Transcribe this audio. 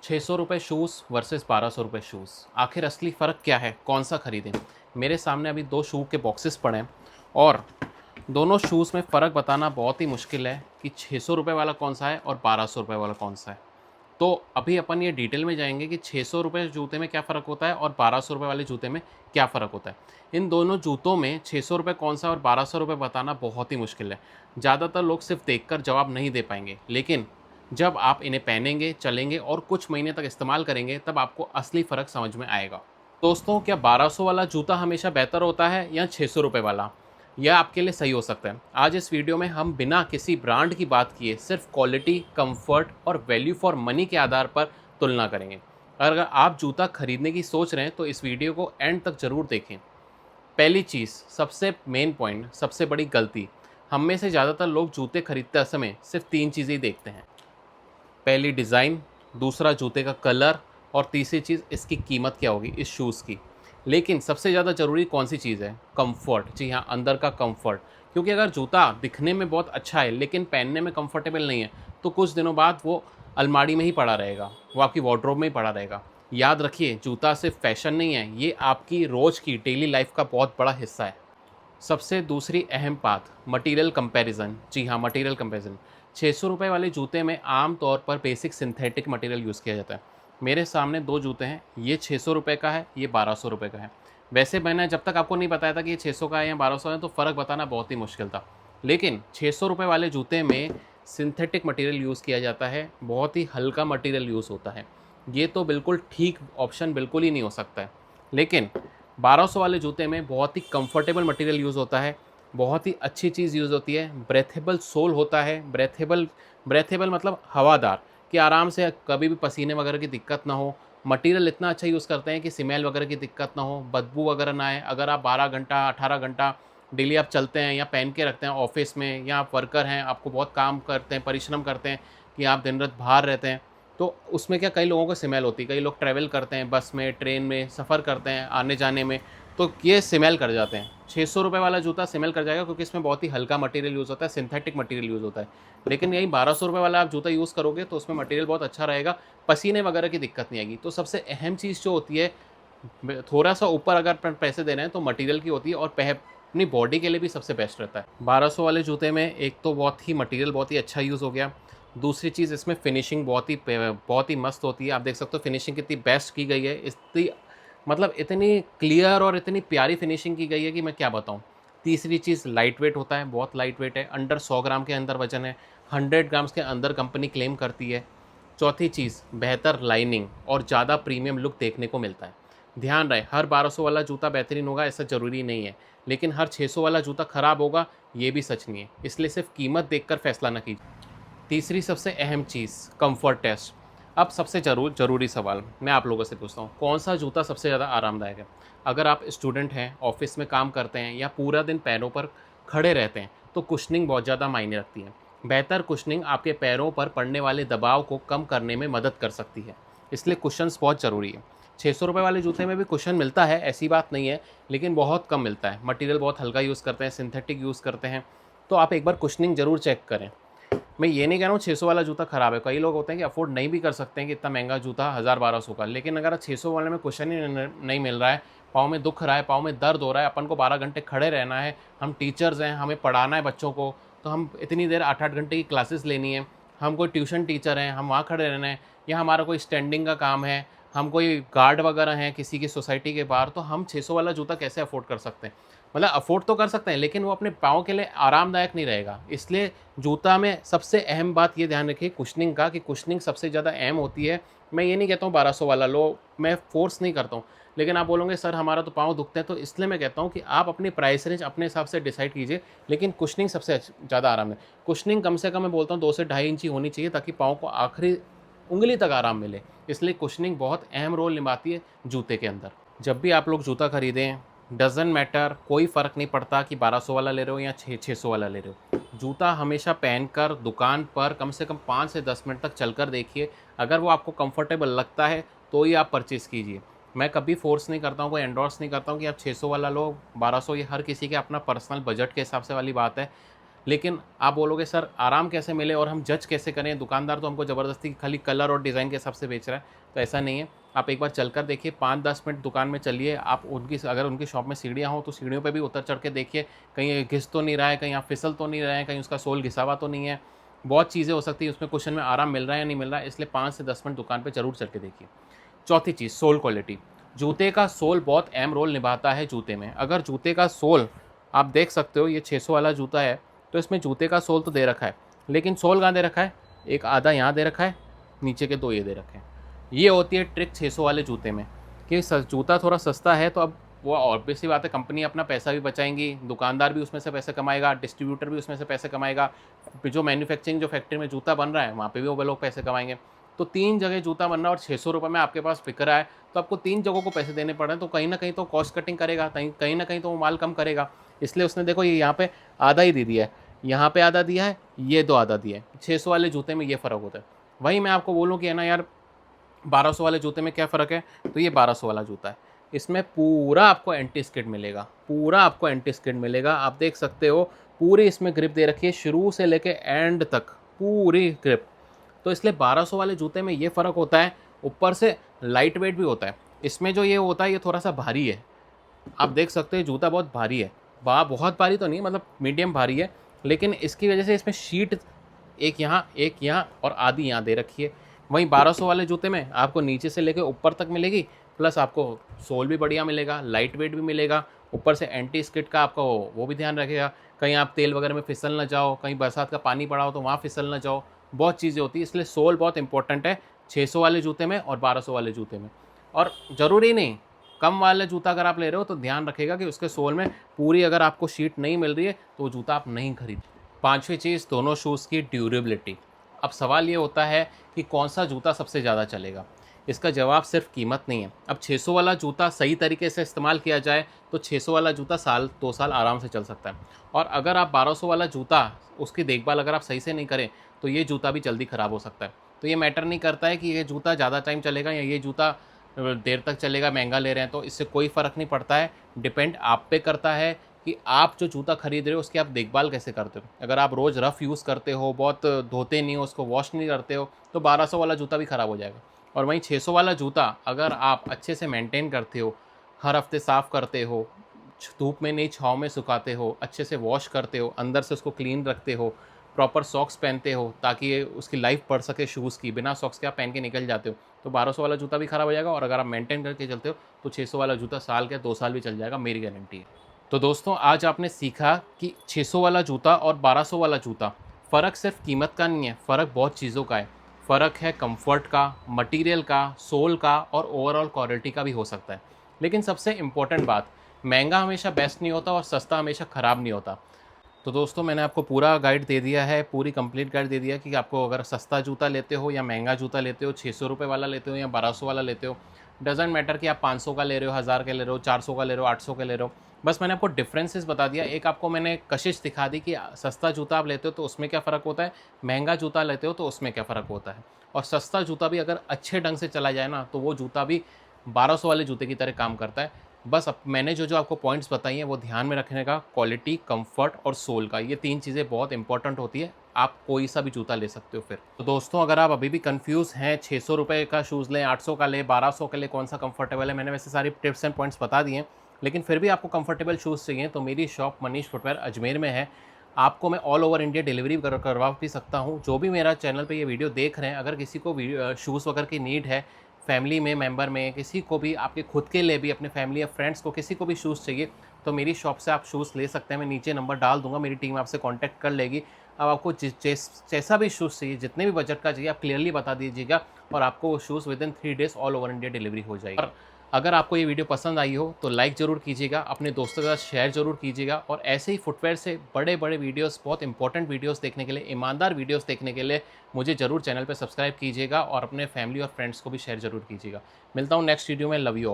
₹600 shoes versus ₹1200 shoes. आखिर असली फ़र्क क्या है? कौन-सा खरीदें? मेरे सामने अभी 2 शू के बॉक्सेस पड़े हैं और दोनों शूज़ में फ़र्क बताना बहुत ही मुश्किल है कि ₹600 वाला कौन-सा है और ₹1200 वाला कौन-सा है। तो अभी अपन ये डिटेल में जाएँगे कि ₹600 जूते में क्या फ़र्क होता है और ₹1200 वाले जूते में क्या फ़र्क होता है। इन दोनों जूतों में ₹600 कौन-सा है और ₹1200 बताना बहुत ही मुश्किल है। ज़्यादातर लोग सिर्फ़ देखकर जवाब नहीं दे पाएँगे, लेकिन जब आप इन्हें पहनेंगे, चलेंगे और कुछ महीने तक इस्तेमाल करेंगे, तब आपको असली फ़र्क समझ में आएगा। दोस्तों, क्या 1200 वाला जूता हमेशा बेहतर होता है या ₹600 वाला? यह आपके लिए सही हो सकता है। आज इस वीडियो में हम बिना किसी ब्रांड की बात किए सिर्फ क्वालिटी, कंफर्ट और वैल्यू फॉर मनी के आधार पर तुलना करेंगे। अगर आप जूता खरीदने की सोच रहे हैं तो इस वीडियो को एंड तक ज़रूर देखें। पहली चीज़, सबसे मेन पॉइंट, सबसे बड़ी गलती, हम में से ज़्यादातर लोग जूते खरीदते समय सिर्फ 3 चीज़ें ही देखते हैं। पहली डिज़ाइन, दूसरा जूते का कलर और तीसरी चीज़ इसकी कीमत क्या होगी इस शूज़ की। लेकिन सबसे ज़्यादा ज़रूरी कौन-सी चीज़ है? कम्फ़र्ट। जी हाँ, अंदर का कम्फ़र्ट। क्योंकि अगर जूता दिखने में बहुत अच्छा है लेकिन पहनने में कम्फ़र्टेबल नहीं है, तो कुछ दिनों बाद वो अलमारी में ही पड़ा रहेगा, वो आपकी वार्डरोब में ही पड़ा रहेगा। याद रखिए, जूता सिर्फ़ फ़ैशन नहीं है, ये आपकी रोज़ की डेली लाइफ़ का बहुत बड़ा हिस्सा है। सबसे दूसरी अहम बात, मटेरियल कंपैरिजन। जी हाँ, मटेरियल कंपैरिजन। ₹600 वाले जूते में आम तौर पर बेसिक सिंथेटिक मटेरियल यूज़ किया जाता है। मेरे सामने 2 जूते हैं, ये ₹600 का है, ये ₹1200 का है। वैसे मैंने जब तक आपको नहीं बताया था कि ये 600 का है या 1200 है, तो फ़र्क बताना बहुत ही मुश्किल था। लेकिन ₹600 वाले जूते में सिंथेटिक मटेरियल यूज़ किया जाता है, बहुत ही हल्का मटेरियल यूज़ होता है। ये तो बिल्कुल ठीक ऑप्शन बिल्कुल ही नहीं हो सकता है। लेकिन 1200 वाले जूते में बहुत ही कंफर्टेबल मटेरियल यूज़ होता है, बहुत ही अच्छी चीज़ यूज़ होती है, ब्रेथेबल सोल होता है, ब्रेथेबल ब्रेथेबल मतलब हवादार, कि आराम से कभी भी पसीने वगैरह की दिक्कत ना हो। मटेरियल इतना अच्छा यूज़ करते हैं कि स्मेल वगैरह की दिक्कत ना हो, बदबू वगैरह ना आए। अगर आप 12 घंटा, 18 घंटा डेली आप चलते हैं या पहन के रखते हैं ऑफ़िस में, या आप वर्कर हैं, आपको बहुत काम करते हैं, परिश्रम करते हैं कि आप दिन-रात बाहर रहते हैं, तो उसमें क्या, कई लोगों को स्मेल होती है। कई लोग ट्रैवल करते हैं, बस में, ट्रेन में सफ़र करते हैं, आने-जाने में, तो ये स्मेल कर जाते हैं। ₹600 वाला जूता स्मेल कर जाएगा क्योंकि इसमें बहुत ही हल्का मटेरियल यूज़ होता है, सिंथेटिक मटेरियल यूज़ होता है। लेकिन यही ₹1200 वाला आप जूता यूज़ करोगे तो उसमें मटेरियल बहुत अच्छा रहेगा, पसीने वगैरह की दिक्कत नहीं आएगी। तो सबसे अहम चीज़ जो होती है, ब थोड़ा-सा ऊपर अगर अपन पैसे दे रहे हैं तो मटेरियल की होती है, और अपनी बॉडी के लिए भी सबसे बेस्ट रहता है। 1200 वाले जूते में एक तो बहुत ही मटेरियल बहुत ही अच्छा यूज़ हो गया। दूसरी चीज़, इसमें फिनिशिंग बहुत ही मस्त होती है। आप देख सकते हो फिनिशिंग कितनी बेस्ट की गई है। इतनी मतलब इतनी क्लियर और इतनी प्यारी फिनिशिंग की गई है कि मैं क्या बताऊँ। तीसरी चीज़, लाइट वेट होता है, बहुत लाइट वेट है, अंडर 100 ग्राम के अंदर वज़न है, 100 ग्राम्स के अंदर कंपनी क्लेम करती है। चौथी चीज़, बेहतर लाइनिंग और ज़्यादा प्रीमियम लुक देखने को मिलता है। ध्यान रहे, हर 1200 वाला जूता बेहतरीन होगा ऐसा ज़रूरी नहीं है, लेकिन हर 600 वाला जूता खराब होगा ये भी सच नहीं है। इसलिए सिर्फ़ कीमत देखकर फैसला ना कीजिए। तीसरी सबसे अहम चीज़, कंफर्ट टेस्ट। अब सबसे ज़रूरी सवाल मैं आप लोगों से पूछता हूँ, कौन-सा जूता सबसे ज़्यादा आरामदायक है? अगर आप स्टूडेंट हैं, ऑफ़िस में काम करते हैं या पूरा दिन पैरों पर खड़े रहते हैं, तो कुशनिंग बहुत ज़्यादा मायने रखती है। बेहतर कुशनिंग आपके पैरों पर पड़ने वाले दबाव को कम करने में मदद कर सकती है, इसलिए कुशन्स बहुत ज़रूरी है। ₹600 वाले जूते में भी कुशन मिलता है, ऐसी बात नहीं है, लेकिन बहुत कम मिलता है। मटीरियल बहुत हल्का यूज़ करते हैं, सिंथेटिक यूज़ करते हैं, तो आप एक बार कुशनिंग ज़रूर चेक करें। मैं ये नहीं कह रहा हूँ 600 वाला जूता खराब है, कई लोग होते हैं कि अफ़ोर्ड नहीं भी कर सकते हैं कि इतना महँगा जूता 1000-1200 का, लेकिन अगर 600 वाले में कुशन ही नहीं मिल रहा है, पाँव में दुख रहा है, पाँव में दर्द हो रहा है, अपन को 12 घंटे खड़े रहना है, हम टीचर्स हैं, हमें पढ़ाना है बच्चों को, तो हम इतनी देर 8-8 घंटे की क्लासेस लेनी है, हम कोई ट्यूशन टीचर हैं, हम वहाँ खड़े रहना है, या हमारा कोई स्टैंडिंग का काम है, हम कोई गार्ड वगैरह हैं किसी की सोसाइटी के बाहर, तो हम 600 वाला जूता कैसे अफ़ोर्ड कर सकते हैं? मतलब अफ़ोर्ड तो कर सकते हैं, लेकिन वो अपने पाँव के लिए आरामदायक नहीं रहेगा। इसलिए जूता में सबसे अहम बात ये ध्यान रखिए कुशनिंग का, कि कुशनिंग सबसे ज़्यादा अहम होती है। मैं ये नहीं कहता हूँ 1200 वाला लो, मैं फ़ोर्स नहीं करता हूँ। लेकिन आप बोलोगे सर हमारा तो पाँव दुखते हैं, तो इसलिए मैं कहता हूँ कि आप अपनी प्राइस रेंज अपने हिसाब से डिसाइड कीजिए, लेकिन कुशनिंग सबसे ज़्यादा आराम है। कुशनिंग कम से कम मैं बोलता हूँ 2 से ढाई इंची होनी चाहिए, ताकि पाँव को आखिरी उँगली तक आराम मिले। इसलिए कुशनिंग बहुत अहम रोल निभाती है जूते के अंदर। जब भी आप लोग जूता खरीदें, डज़न्ट मैटर, कोई फ़र्क नहीं पड़ता कि 1200 वाला ले रहे हो या 600 वाला ले रहे हो। जूता हमेशा पहनकर दुकान पर कम से कम 5 से 10 मिनट तक चलकर देखिए। अगर वो आपको कंफर्टेबल लगता है तो ही आप परचेज़ कीजिए। मैं कभी फ़ोर्स नहीं करता हूँ, कोई एंडोर्स नहीं करता हूँ कि आप 600 वाला लो, 1200, ये हर किसी के अपना पर्सनल बजट के हिसाब से वाली बात है। लेकिन आप बोलोगे सर आराम कैसे मिले और हम जज कैसे करें, दुकानदार तो हमको ज़बरदस्ती खाली कलर और डिज़ाइन के हिसाब से बेच रहा है। तो ऐसा नहीं है, आप एक बार चलकर देखिए, 5-10 मिनट दुकान में चलिए, आप उनकी अगर उनकी शॉप में सीढ़ियाँ हों तो सीढ़ियों पे भी उतर चढ़ के देखिए, कहीं घिस तो नहीं रहा है, कहीं आप फिसल तो नहीं रहे हैं, कहीं उसका सोल घिसा हुआ तो नहीं है। बहुत चीज़ें हो सकती है उसमें, कुशन में आराम मिल रहा है या नहीं मिल रहा है, इसलिए 5 से 10 मिनट दुकान पे ज़रूर चल के देखिए। चौथी चीज़, सोल क्वालिटी। जूते का सोल बहुत अहम रोल निभाता है जूते में। अगर जूते का सोल आप देख सकते हो, ये 600 वाला जूता है, तो इसमें जूते का सोल तो दे रखा है, लेकिन सोल कहाँ दे रखा है, एक आधा यहाँ दे रखा है, नीचे के 2 ये दे रखे हैं। ये होती है ट्रिक 600 वाले जूते में, कि जूता थोड़ा सस्ता है तो अब वो ऑब्वियस सी बात है, कंपनी अपना पैसा भी बचाएंगी, दुकानदार भी उसमें से पैसे कमाएगा, डिस्ट्रीब्यूटर भी उसमें से पैसे कमाएगा, जो मैन्युफैक्चरिंग जो फैक्ट्री में जूता बन रहा है वहाँ पे भी वो लोग पैसे कमाएंगे। तो 3 जगह जूता बन रहा है और 600 रुपये में आपके पास बिक रहा है, तो आपको 3 जगहों को पैसे देने पड़ रहे हैं, तो कहीं ना कहीं तो कॉस्ट कटिंग करेगा, कहीं ना कहीं तो वो माल कम करेगा। इसलिए उसने देखो ये यहाँ पे आधा ही दे दिया है, यहाँ पे आधा दिया है, ये 2 आधा दिया है। 600 वाले जूते में ये फ़र्क होता है। वहीं मैं आपको बोलूँ कि है ना यार, 1200 वाले जूते में क्या फ़र्क है, तो ये 1200 वाला जूता है, इसमें पूरा आपको एंटी स्किड मिलेगा, पूरा आपको एंटी स्किड मिलेगा। आप देख सकते हो पूरी इसमें ग्रिप दे रखी है, शुरू से लेके एंड तक पूरी ग्रिप। तो इसलिए 1200 वाले जूते में ये फ़र्क होता है। ऊपर से लाइट वेट भी होता है, इसमें जो ये होता है ये थोड़ा सा भारी है। आप देख सकते हो जूता बहुत भारी है, बहुत भारी तो नहीं, मतलब मीडियम भारी है, लेकिन इसकी वजह से इसमें शीट एक यहाँ और आधी यहाँ दे रखी है। वहीं 1200 वाले जूते में आपको नीचे से लेकर ऊपर तक मिलेगी, प्लस आपको सोल भी बढ़िया मिलेगा, लाइट वेट भी मिलेगा, ऊपर से एंटी स्किड का आपका वो भी ध्यान रखेगा, कहीं आप तेल वगैरह में फिसल ना जाओ, कहीं बरसात का पानी पड़ा हो तो वहाँ फिसल ना जाओ, बहुत चीज़ें होती है। इसलिए सोल बहुत इंपॉर्टेंट है 600 वाले जूते में और 1200 वाले जूते में। और ज़रूरी नहीं, कम वाला जूता अगर आप ले रहे हो तो ध्यान रखेगा कि उसके सोल में पूरी अगर आपको शीट नहीं मिल रही है तो वो जूता आप नहीं खरीद। पांचवी चीज़, दोनों शूज़ की ड्यूरेबिलिटी। अब सवाल ये होता है कि कौन सा जूता सबसे ज़्यादा चलेगा। इसका जवाब सिर्फ कीमत नहीं है। अब 600 वाला जूता सही तरीके से इस्तेमाल किया जाए तो 600 वाला जूता साल 2 साल आराम से चल सकता है, और अगर आप 1200 वाला जूता, उसकी देखभाल अगर आप सही से नहीं करें तो ये जूता भी जल्दी ख़राब हो सकता है। तो ये मैटर नहीं करता है कि ये जूता ज़्यादा टाइम चलेगा या ये जूता देर तक चलेगा, महंगा ले रहे हैं तो इससे कोई फ़र्क नहीं पड़ता है। डिपेंड आप पे करता है कि आप जो जूता खरीद रहे हो उसकी आप देखभाल कैसे करते हो। अगर आप रोज़ रफ़ यूज़ करते हो, बहुत धोते नहीं हो, उसको वॉश नहीं करते हो, तो 1200 वाला जूता भी ख़राब हो जाएगा। और वहीं 600 वाला जूता अगर आप अच्छे से मेंटेन करते हो, हर हफ्ते साफ़ करते हो, धूप में नहीं छाँव में सुखाते हो, अच्छे से वॉश करते हो, अंदर से उसको क्लीन रखते हो, प्रॉपर सॉक्स पहनते हो ताकि ये उसकी लाइफ बढ़ सके शूज़ की, बिना सॉक्स के आप पहन के निकल जाते हो तो 1200 वाला जूता भी ख़राब हो जाएगा। और अगर आप मेंटेन करके चलते हो तो 600 वाला जूता साल के 2 साल भी चल जाएगा, मेरी गारंटी है। तो दोस्तों आज आपने सीखा कि 600 वाला जूता और 1200 वाला जूता, फ़र्क सिर्फ कीमत का नहीं है, फ़र्क बहुत चीज़ों का है। फ़र्क है कंफर्ट का, मटेरियल का, सोल का और ओवरऑल क्वालिटी का भी हो सकता है। लेकिन सबसे इम्पोर्टेंट बात, महंगा हमेशा बेस्ट नहीं होता और सस्ता हमेशा ख़राब नहीं होता। तो दोस्तों मैंने आपको पूरा गाइड दे दिया है, पूरी कंप्लीट गाइड दे दिया कि आपको अगर सस्ता जूता लेते हो या महंगा जूता लेते हो, 600 रुपये वाला लेते हो या 1200 वाला लेते हो, डजेंट मैटर कि आप 500 का ले रहे हो, 1000 का ले रहे हो, 400 का ले रहे हो, 800 का ले रहे हो। बस मैंने आपको डिफरेंसेस बता दिया। एक आपको मैंने कशिश दिखा दी कि सस्ता जूता आप लेते हो तो उसमें क्या फ़र्क होता है, महंगा जूता लेते हो तो उसमें क्या फ़र्क होता है। और सस्ता जूता भी अगर अच्छे ढंग से चला जाए ना तो वो जूता भी 1200 वाले जूते की तरह काम करता है। बस अब मैंने जो आपको पॉइंट्स बताई हैं वो ध्यान में रखने का, क्वालिटी, कंफर्ट और सोल का, ये 3 चीज़ें बहुत इंपॉर्टेंट होती है। आप कोई सा भी जूता ले सकते हो फिर। तो दोस्तों अगर आप अभी भी कंफ्यूज हैं, 600 रुपये का शूज़ लें, 800 का लें, 1200 का लें, कौन सा कंफर्टेबल है, मैंने वैसे सारी टिप्स एंड पॉइंट्स बता दिए हैं, लेकिन फिर भी आपको कंफर्टेबल शूज़ चाहिए तो मेरी शॉप मनीष फुटवेयर अजमेर में है। आपको मैं ऑल ओवर इंडिया डिलीवरी करवा भी सकता हूँ। जो भी मेरा चैनल पे ये वीडियो देख रहे हैं, अगर किसी को शूज़ वगैरह की नीड है, फैमिली में मेंबर में किसी को भी, आपके खुद के लिए भी, अपने फैमिली या फ्रेंड्स को किसी को भी शूज़ चाहिए तो मेरी शॉप से आप शूज़ ले सकते हैं। मैं नीचे नंबर डाल दूंगा, मेरी टीम आपसे कांटेक्ट कर लेगी। अब आपको जैसा भी शूज़ चाहिए, जितने भी बजट का चाहिए, आप क्लियरली बता दीजिएगा और आपको वो shoes within 3 days all over India delivery हो जाएगी। और अगर आपको ये वीडियो पसंद आई हो तो लाइक ज़रूर कीजिएगा, अपने दोस्तों के साथ शेयर ज़रूर कीजिएगा, और ऐसे ही फुटवेयर से बड़े बड़े वीडियोस, बहुत इंपॉर्टेंट वीडियोस देखने के लिए, ईमानदार वीडियोस देखने के लिए मुझे ज़रूर चैनल पर सब्सक्राइब कीजिएगा और अपने फैमिली और फ्रेंड्स को भी शेयर ज़रूर कीजिएगा। मिलता हूँ नेक्स्ट वीडियो में। Love you all.